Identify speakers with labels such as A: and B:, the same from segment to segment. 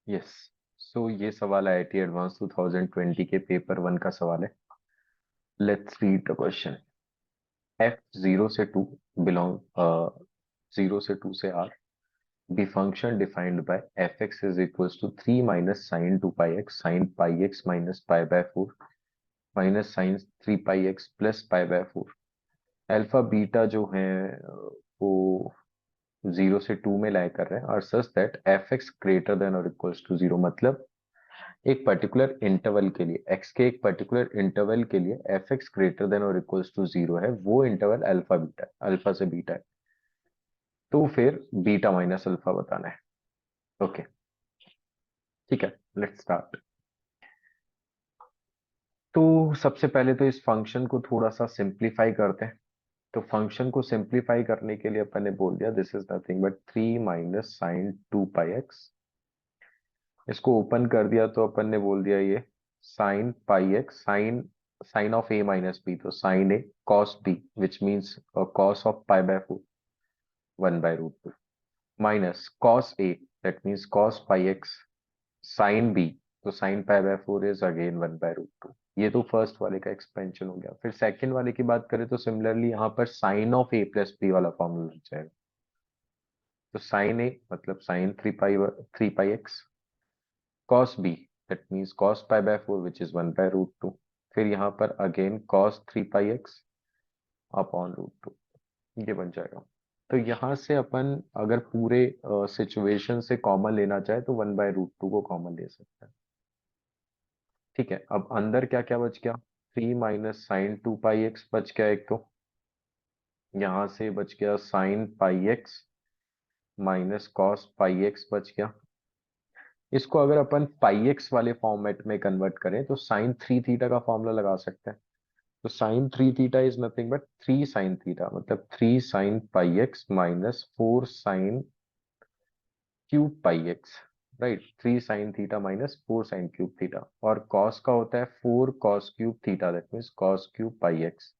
A: Yes. सो ये सवाल IIT advance 2020 के पेपर 1 का सवाल है। Let's read the question. F 0 से 2 बिलोंग 0 से 2 से are the function defined by fx is equals to 3 minus sine 2 pi x sin pi x minus pi by 4 minus sin 3 pi x plus pi by 4 alpha beta जो है वो 0 से 2 में लाई कर रहे हैं और such that F x greater than और इक्वल्स टू 0। मतलब एक पर्टिकुलर इंटरवल के लिए x के एक पर्टिकुलर इंटरवल के लिए एफ एक्स ग्रेटर देन और इक्वल्स टू 0 है, वो इंटरवल अल्फा बीटा है, अल्फा से बीटा है। तो फिर बीटा माइनस अल्फा बताना है। ओके, ठीक है, लेट्स स्टार्ट। तो सबसे पहले तो इस फंक्शन को थोड़ा सा सिंप्लीफाई करते हैं। तो फंक्शन को सिंप्लीफाई करने के लिए अपन ने बोल दिया this is nothing but 3 minus sine 2 pi x. इसको ओपन कर दिया तो अपन ने बोल दिया ये sine pi x, sine sine of a minus b, तो sine a cos b which means cos of pi by 4 1/√2 minus cos a that means cos pi x sine b, तो sine pi by 4 is again 1/√2। ये तो first वाले का expansion हो गया। फिर second वाले की बात करें तो सिमिलरली यहाँ पर sine of A plus B वाला फॉर्मूला लग जाएगा। तो साइन ए मतलब sine 3 pi x, cos B that means cos pi by 4 which is 1/√2। फिर यहाँ पर again cos 3 pi x upon √2, ये बन जाएगा। तो यहाँ से अपन अगर पूरे सिचुएशन से कॉमन लेना चाहे तो 1/√2 को कॉमन ले सकते हैं। ठीक है, अब अंदर क्या क्या बच गया, 3 माइनस साइन 2 पाई एक्स बच गया एक, तो यहां से बच गया sign pi x minus cos pi x बच गया। इसको अगर अपन पाई एक्स वाले फॉर्मेट में कन्वर्ट करें तो साइन 3 थीटा का फॉर्मूला लगा सकते हैं। तो sine 3 theta is nothing but 3 sine theta, मतलब 3 sine pi x minus 4 sine cube pi x. Right, 3 sine theta minus 4 sine cube theta, और कॉस का होता है 4 cos cube theta that means cos cube pi x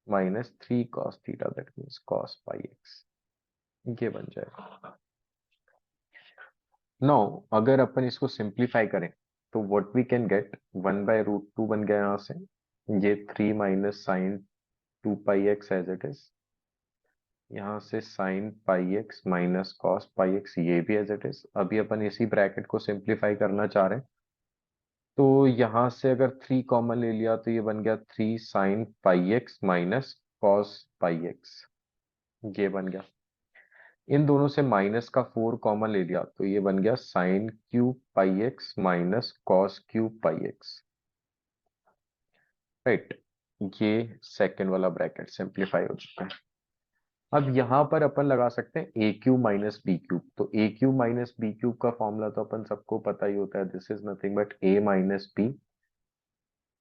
A: minus 3 cos theta that means cos pi x. ये बन जाएगा। No, अगर अपन इसको simplify करें तो व्हाट वी कैन गेट 1/√2 बन गया यहाँ से। ये 3 minus sine 2 pi x as it is, यहाँ से sine pi x minus cos pi x, ये भी एज इट इज। अभी अपन इसी ब्रैकेट को सिंप्लीफाई करना चाह रहे हैं। तो यहाँ से अगर 3 कॉमन ले लिया तो ये बन गया 3 sine pi x minus cos pi x, ये बन गया। इन दोनों से माइनस का 4 कॉमन ले लिया तो ये बन गया sign cube pi x minus cos cube pi x. Right, ये सेकेंड वाला ब्रैकेट सिंप्लीफाई हो चुका है। अब यहाँ पर अपन लगा सकते हैं A cube minus B cube. तो A cube minus B cube का फॉर्मूला तो अपन सबको पता ही होता है, this is nothing but A minus B,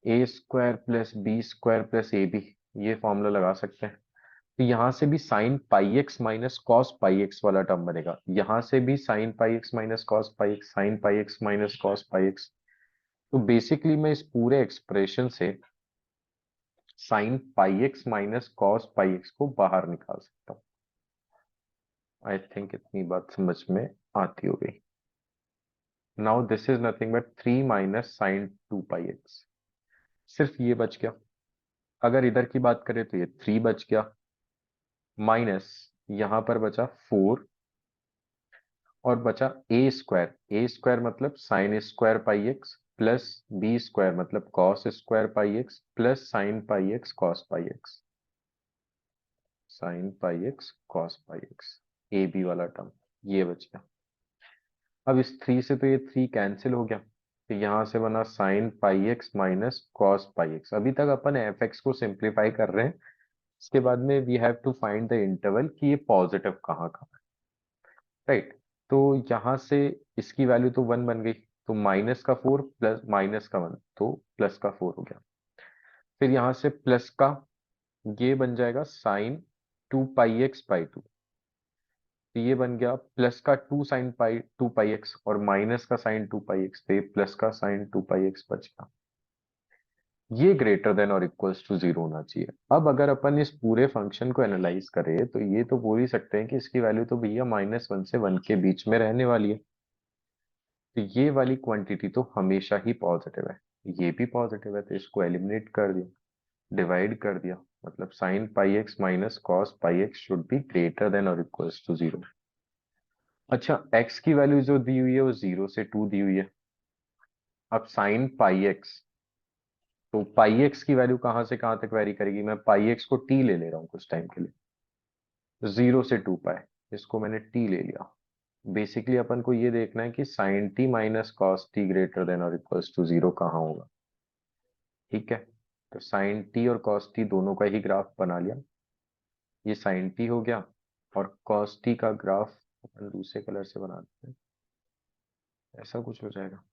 A: A square plus B square plus A B, ये फॉर्मूला लगा सकते हैं। तो यहाँ से भी sine pi x minus cos pi x वाला टर्म बनेगा, यहाँ से भी sine pi x minus cos pi x, sine pi x minus cos pi x. तो बेसिकली मैं इस पूरे एक्सप्रेशन से sine pi x minus cos pi x को बाहर निकाल सकता हूँ। आई थिंक इतनी बात समझ में आती हो गई। Now this is nothing but 3 minus sine 2 pi x, सिर्फ ये बच गया। अगर इधर की बात करें तो ये 3 बच गया, माइनस यहां पर बचा 4, और बचा ए स्क्वायर। ए स्क्वायर मतलब sine square pi x plus B square मतलब cos square pi x plus sine pi x cos pi x, sine pi x cos pi x, a b वाला term ये बच गया। अब इस 3 से तो ये 3 कैंसिल हो गया, तो यहां से बना sine pi x minus cos pi x. अभी तक अपन एफ एक्स को सिंप्लीफाई कर रहे हैं, इसके बाद में we have to find the interval कि ये पॉजिटिव कहाँ कहाँ है। राइट, तो यहाँ से इसकी वैल्यू तो 1 बन गई, तो माइनस का 4 प्लस माइनस का 1 तो प्लस का 4 हो गया। फिर यहाँ से प्लस का ये बन जाएगा साइन 2 पाई एक्स बाई 2, तो ये बन गया प्लस का 2 साइन 2 पाई एक्स और माइनस का साइन 2 पाई एक्स, तो ये प्लस का साइन 2 पाई एक्स बच गया। ये ग्रेटर देन और इक्वल्स टू 0 होना चाहिए। अब अगर अपन इस पूरे फंक्शन को एनालाइज करें तो ये तो बोल ही सकते हैं कि इसकी वैल्यू तो भैया -1 से 1 के बीच में रहने वाली है। तो ये वाली क्वांटिटी तो हमेशा ही पॉजिटिव है, ये भी पॉजिटिव है, तो इसको एलिमिनेट कर दिया, डिवाइड कर दिया, मतलब sign pi x minus cos pi x should be greater than और इक्वल्स टू 0। अच्छा, x की वैल्यू जो दी हुई है वो 0 से 2 दी हुई है। अब साइन पाई एक्स, तो पाई एक्स की वैल्यू कहां से कहां तक वेरी करेगी, मैं पाई एक्स को t ले रहा हूं कुछ टाइम के लिए, 0 से 2 पाए, इसको मैंने t ले लिया। बेसिकली अपन को ये देखना है कि sine t minus cos t greater than और इक्वल्स टू 0 कहाँ होगा। ठीक है, तो साइन टी और कॉस टी दोनों का ही ग्राफ बना लिया, ये साइन टी हो गया, और कॉस टी का ग्राफ अपन दूसरे कलर से बना देते हैं, ऐसा कुछ हो जाएगा,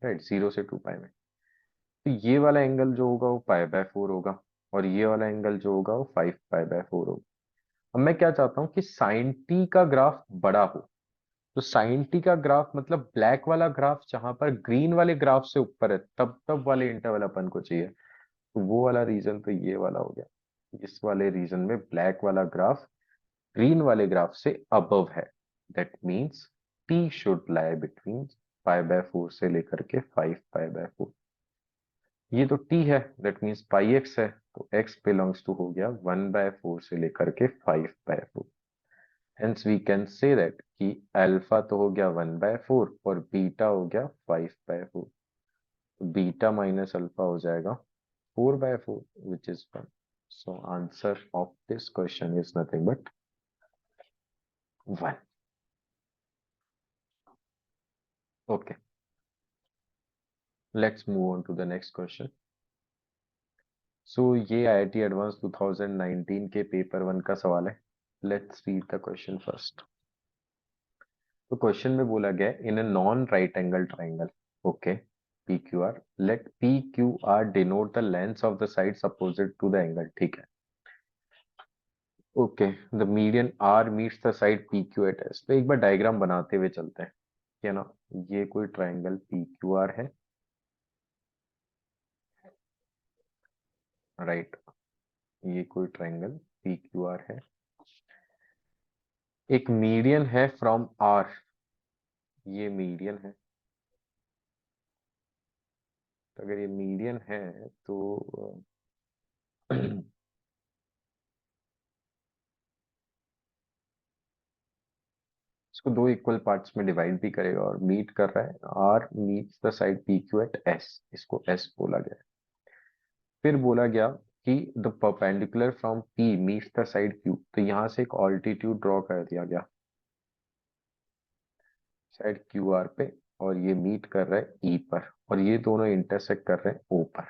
A: राइट, 0 से 2 पाई में। तो ये वाला एंगल जो होगा वो पाई बाय 4 होगा, और ये वाला एंगल जो होगा वो 5 पाई बाय 4 होगा। अब मैं क्या चाहता हूँ कि साइन टी का ग्राफ बड़ा हो, तो साइन टी का ग्राफ मतलब ब्लैक वाला ग्राफ जहां पर ग्रीन वाले ग्राफ से ऊपर है, तब तब वाले इंटरवल अपन को चाहिए, तो वो वाला रीजन तो ये वाला हो गया, इस वाले रीजन में ब्लैक वाला ग्राफ ग्रीन वाले ग्राफ से अबव है, that means T should lie between pi by 4 से लेकर के 5 पाई बाय 4। ये तो t है, दैट मींस पाई एक्स है, तो x बिलोंग्स टू हो गया 1 बाय 4 से लेकर के 5 by 4। Hence we can say that कि अल्फा तो हो गया 1 बाय 4 और बीटा हो गया 5 बाय 4, बीटा माइनस अल्फा हो जाएगा 4 by 4 which is 1। So answer of this question is nothing but 1। Okay, let's move on to the next question. So ये आईआईटी एडवांस 2019 के पेपर 1 का सवाल है। Let's read the question first. तो question में बोला गया in a non right angle triangle, okay, PQR, let PQR denote the lengths of the sides opposite to the angle, ठीक है, okay, the median R meets the side PQ at S। तो एक बार diagram बनाते हुए चलते हैं, क्या ना, ये कोई ट्राइंगल PQR है, राइट, ये कोई ट्राइंगल PQR है, एक मीडियन है फ्रॉम R, ये मीडियन है, तो अगर ये मीडियन है तो इसको दो इक्वल पार्ट्स में डिवाइड भी करेगा, और मीट कर रहा है, R meets the side P Q at S, इसको एस बोला गया है। फिर बोला गया कि the perpendicular from P meets the side Q, तो यहां से एक ऑल्टीट्यूड ड्रॉ कर दिया गया साइड क्यू आर पे, और ये मीट कर रहा है ई पर, और ये दोनों इंटरसेक्ट कर रहे हैं ओ पर।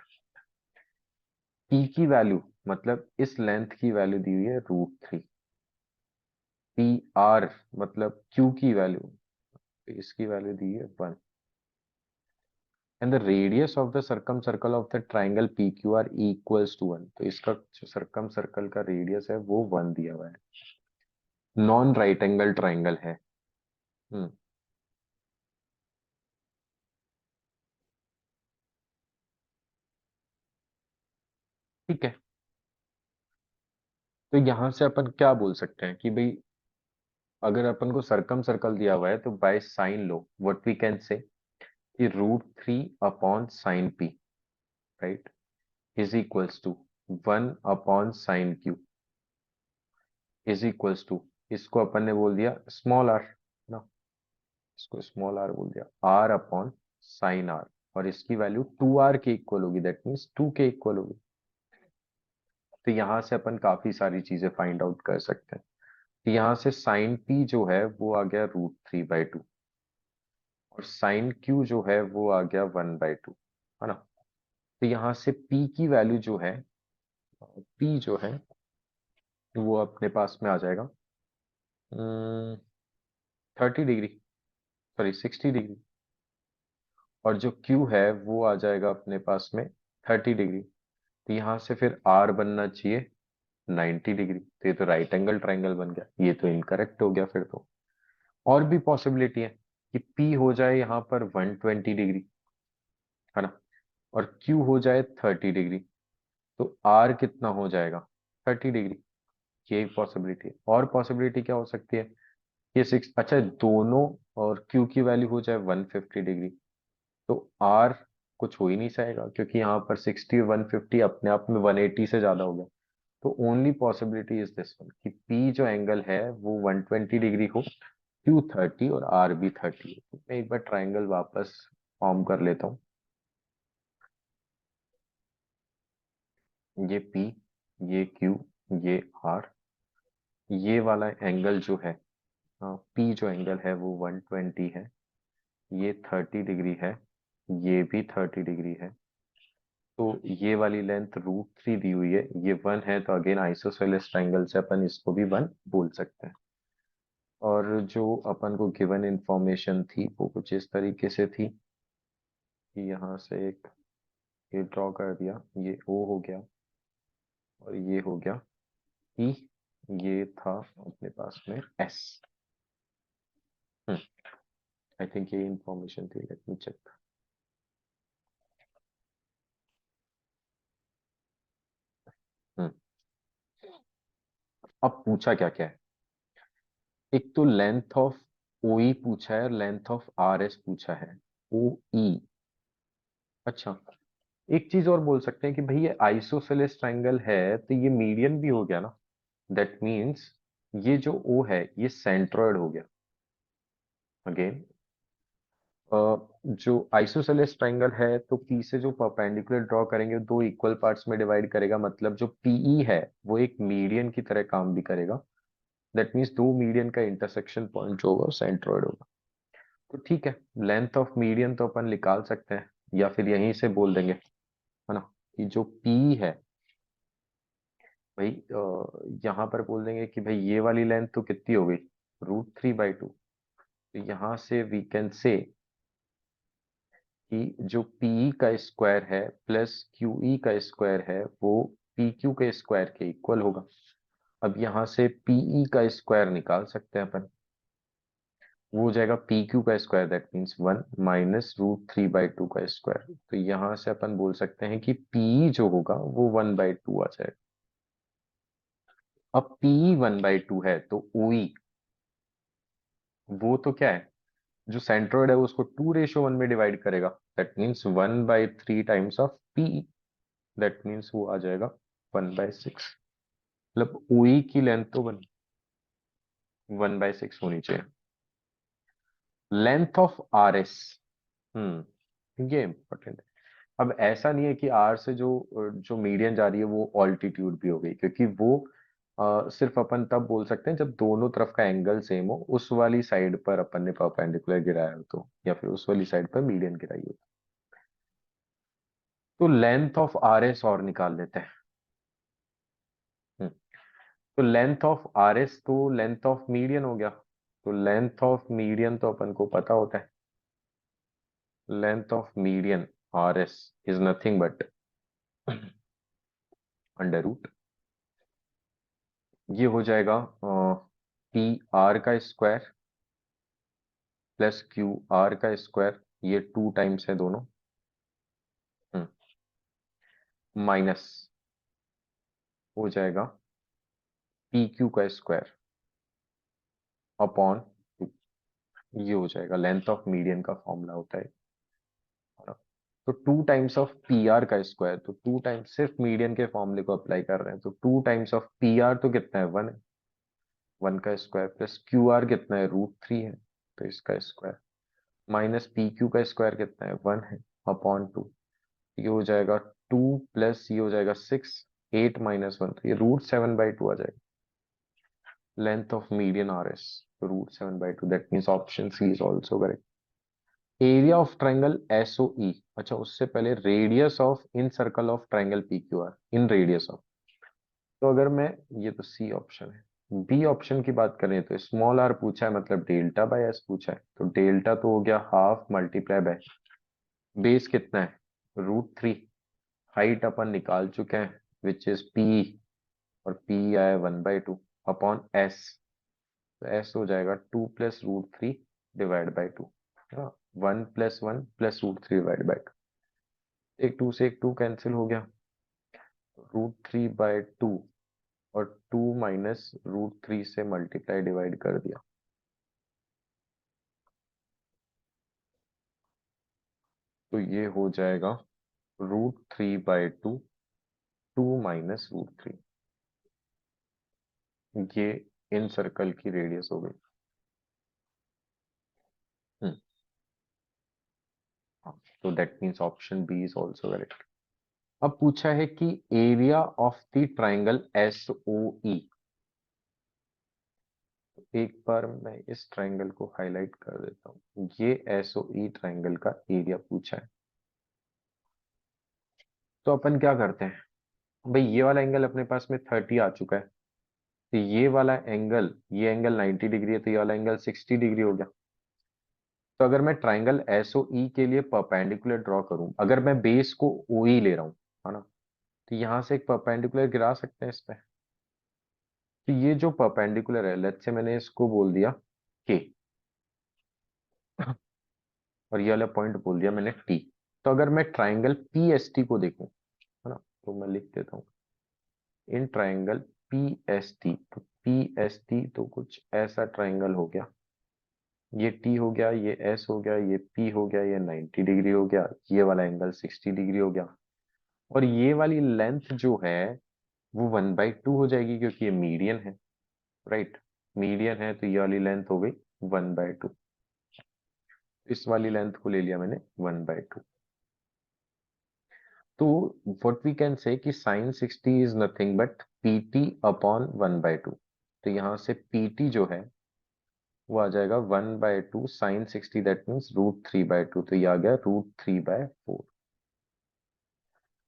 A: पी की वैल्यू मतलब इस लेंथ की वैल्यू दी हुई है √3, पी आर मतलब क्यू की वैल्यू, इसकी वैल्यू दी है 1, and the radius of the circumcircle of the triangle P Q R equals to 1, तो इसका जो सर्कम सर्कल का रेडियस है वो 1 दिया हुआ है, नॉन राइट एंगल ट्राइंगल है। हम्म, ठीक है, तो यहां से अपन क्या बोल सकते हैं कि भाई अगर अपन को सर्कम सर्कल दिया हुआ है तो by sine law what we can say कि √3 upon sine P, right, is equals to 1 upon sine Q, is equals to, इसको अपन ने बोल दिया स्मॉल आर ना, इसको स्मॉल आर बोल दिया, आर अपॉन साइन आर, और इसकी वैल्यू 2R के इक्वल होगी, दैट मीन्स 2 के इक्वल होगी। तो यहां से अपन काफी सारी चीजें फाइंड आउट कर सकते हैं। तो यहाँ से साइन पी जो है वो आ गया √3/2, और साइन क्यू जो है वो आ गया 1/2, है ना। तो यहाँ से पी की वैल्यू जो है, पी जो है वो अपने पास में आ जाएगा 30 डिग्री, सॉरी 60 डिग्री, और जो क्यू है वो आ जाएगा अपने पास में 30 डिग्री। तो यहाँ से फिर आर बनना चाहिए 90 डिग्री, तो ये तो राइट एंगल ट्राइंगल बन गया, ये तो इनकरेक्ट हो गया फिर तो। और भी पॉसिबिलिटी है कि पी हो जाए यहाँ पर 120 डिग्री, है ना, और क्यू हो जाए 30 डिग्री, तो आर कितना हो जाएगा 30 डिग्री, ये एक पॉसिबिलिटी है। और पॉसिबिलिटी क्या हो सकती है ये 6, अच्छा दोनों और Q की वैल्यू हो जाए 150 डिग्री, तो R कुछ हो ही नहीं जाएगा, क्योंकि यहाँ पर 60 और 150 अपने आप में 180 से ज्यादा हो गया। तो only possibility is this one कि P जो एंगल है वो 120 डिग्री हो, Q 30 और R भी 30 है। तो मैं एक बार ट्राइंगल वापस फॉर्म कर लेता हूँ। ये P, ये Q, ये R, ये वाला एंगल जो है, P जो एंगल है वो 120 है, ये 30 डिग्री है, ये भी 30 डिग्री है। तो ये वाली लेंथ √3 दी हुई है, ये 1 है, तो अगेन आइसोसेलेस ट्राइंगल से अपन इसको भी 1 बोल सकते हैं। और जो अपन को गिवन इंफॉर्मेशन थी वो कुछ इस तरीके से थी कि यहाँ से एक ये ड्रॉ कर दिया, ये O हो गया और ये हो गया E, ये था अपने पास में S। आई थिंक ये इंफॉर्मेशन थी, लेट मी चेक। अब पूछा क्या क्या है, एक तो लेंथ ऑफ OE पूछा है और लेंथ ऑफ RS पूछा है, OE। अच्छा, एक चीज और बोल सकते हैं कि भाई ये आइसोसेलेस ट्राइंगल है तो ये मीडियन भी हो गया ना, दैट मीन्स ये जो O है ये सेंट्रोइड हो गया। अगेन जो आइसोसेलेस ट्राइंगल है तो P से जो परपेंडिकुलर ड्रॉ करेंगे दो इक्वल पार्ट्स में डिवाइड करेगा, मतलब जो PE है वो एक मीडियन की तरह काम भी करेगा। दैट मीन्स दो मीडियन का इंटरसेक्शन पॉइंट जो होगा सेंट्रोइड होगा। तो ठीक है, लेंथ ऑफ मीडियन तो अपन निकाल सकते हैं, या फिर यहीं से बोल देंगे, है ना, कि जो P है भाई, यहाँ पर बोल देंगे कि भाई ये वाली लेंथ तो कितनी हो गई, √3/2। तो यहाँ से वी कैन से कि जो PE का स्क्वायर है प्लस QE का स्क्वायर है वो PQ के स्क्वायर के इक्वल होगा। अब यहाँ से PE का स्क्वायर निकाल सकते हैं अपन, वो हो जाएगा PQ का स्क्वायर, दैट मीन्स 1 माइनस √3/2 का स्क्वायर। तो यहाँ से अपन बोल सकते हैं कि PE जो होगा वो 1/2 आ जाएगा। अब PE 1/2 है तो OE वो तो क्या है, जो सेंट्रोइड है उसको 2:1 में डिवाइड करेगा, that means 1/3 times of PE। That means वो आ जाएगा 1/6। मतलब OE की लेंथ तो 1/6 होनी चाहिए। लेंथ ऑफ RS, ये इंपॉर्टेंट है। अब ऐसा नहीं है कि R से जो जो मीडियन जा रही है वो ऑल्टीट्यूड भी हो गई, क्योंकि वो सिर्फ अपन तब बोल सकते हैं जब दोनों तरफ का एंगल सेम हो, उस वाली साइड पर अपन ने परपेंडिकुलर गिराया हो तो, या फिर उस वाली साइड पर मीडियन गिराई हो। तो लेंथ ऑफ RS और निकाल लेते हैं। हम्म, तो लेंथ ऑफ RS तो लेंथ ऑफ मीडियन हो गया, तो लेंथ ऑफ मीडियन तो अपन को पता होता है, length of median RS is nothing but under root, ये हो जाएगा PR का स्क्वायर प्लस QR का स्क्वायर, ये 2 टाइम्स है दोनों, माइनस हो जाएगा PQ का स्क्वायर अपॉन 2। ये हो जाएगा लेंथ ऑफ मीडियन का फॉर्मूला होता है ना? तो 2 टाइम्स ऑफ PR का स्क्वायर, तो 2 टाइम्स सिर्फ मीडियन के फॉर्मूले को अप्लाई कर रहे हैं, तो 2 टाइम्स ऑफ PR तो कितना है, 1 है, 1 का स्क्वायर प्लस QR कितना है, √3 है, तो इसका स्क्वायर माइनस PQ का स्क्वायर कितना है, 1 है, अपॉन 2। ये हो जाएगा 2 प्लस ये हो जाएगा 6, 8 माइनस 1, तो ये √7/2 आ जाएगा। Length of median RS √7/2, that means option C is also correct. Area of triangle SOE, अच्छा उससे पहले radius of incircle of triangle PQR, inradius of, तो अगर मैं, ये तो सी ऑप्शन है, बी ऑप्शन की बात करें तो स्मॉल r पूछा है, मतलब डेल्टा बाय S पूछा है, तो डेल्टा तो हो गया हाफ मल्टीप्लाई बाय बेस कितना है, √3, हाइट अपन निकाल चुके हैं विच इज P, और P आया 1/2 अपॉन S, तो S हो जाएगा 2 plus √3 divide by 2, 1 + 1 + √3 divide by 2, एक 2 से एक 2 कैंसिल हो गया, √3/2, और 2 माइनस √3 से मल्टीप्लाई डिवाइड कर दिया, तो ये हो जाएगा √3/2, 2 माइनस √3। ये इन सर्कल की रेडियस हो गई। हम्म, हाँ, तो that means option B is also correct. अब पूछा है कि area of the triangle S O E. एक बार मैं इस ट्राइंगल को हाईलाइट कर देता हूँ। ये एस ओ ई ट्राइंगल का एरिया पूछा है। तो अपन क्या करते हैं भाई, ये वाला एंगल अपने पास में 30 आ चुका है। तो ये वाला एंगल, ये एंगल 90 डिग्री है, तो ये वाला एंगल 60 डिग्री हो गया। तो अगर मैं ट्राइंगल एस ओ ई के लिए परपेंडिकुलर ड्रॉ करूं, अगर मैं बेस को ओ ई ले रहा हूं, है ना, तो यहां से एक परपेंडिकुलर गिरा सकते हैं इस पे। तो ये जो परपेंडिकुलर है, लेट्स से मैंने इसको बोल दिया के, और ये वाला पॉइंट बोल दिया मैंने टी। तो अगर मैं ट्राइंगल पी एस टी को देखूं, है ना, तो मैं लिख देता हूँ in triangle P S T. तो पी एस टी तो कुछ ऐसा ट्राइंगल हो गया। ये टी हो गया, ये एस हो गया, ये पी हो गया, ये 90 डिग्री हो गया, ये वाला एंगल 60 डिग्री हो गया। और ये वाली लेंथ जो है वो 1/2 हो जाएगी, क्योंकि ये मीडियन है, राइट। मीडियन है तो ये वाली लेंथ हो गई 1/2। इस वाली लेंथ को ले लिया मैंने 1/2। तो व्हाट वी कैन से कि sine 60 is nothing but PT upon 1/2। तो यहां से पीटी जो है वो आ जाएगा 1/2 साइन 60, दैट मीन्स √3/2। तो ये आ गया √3/4।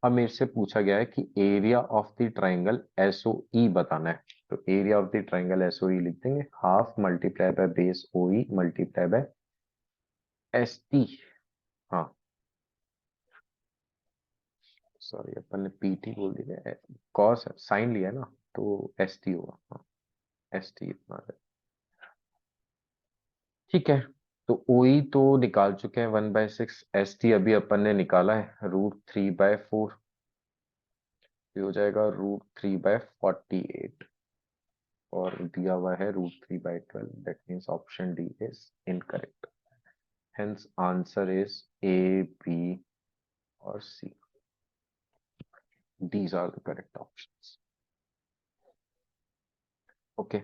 A: अब मेरे से पूछा गया है कि area of the triangle S O E बताना है। तो area of the triangle S O E लिख देंगे, half multiply by base O E multiply by S T. हाँ, सॉरी अपन ने पीटी बोल दिया, कॉस साइन लिया है ना, तो एस टी होगा। हाँ, एस टी इतना है। ठीक है, तो ओ ई तो निकाल चुके हैं 1/6, एस टी अभी अपन ने निकाला है √3/4। हो जाएगा √3/48। और दिया हुआ है √3/12, that means option D is incorrect. Hence answer is A, B और C. These are the correct options. Okay.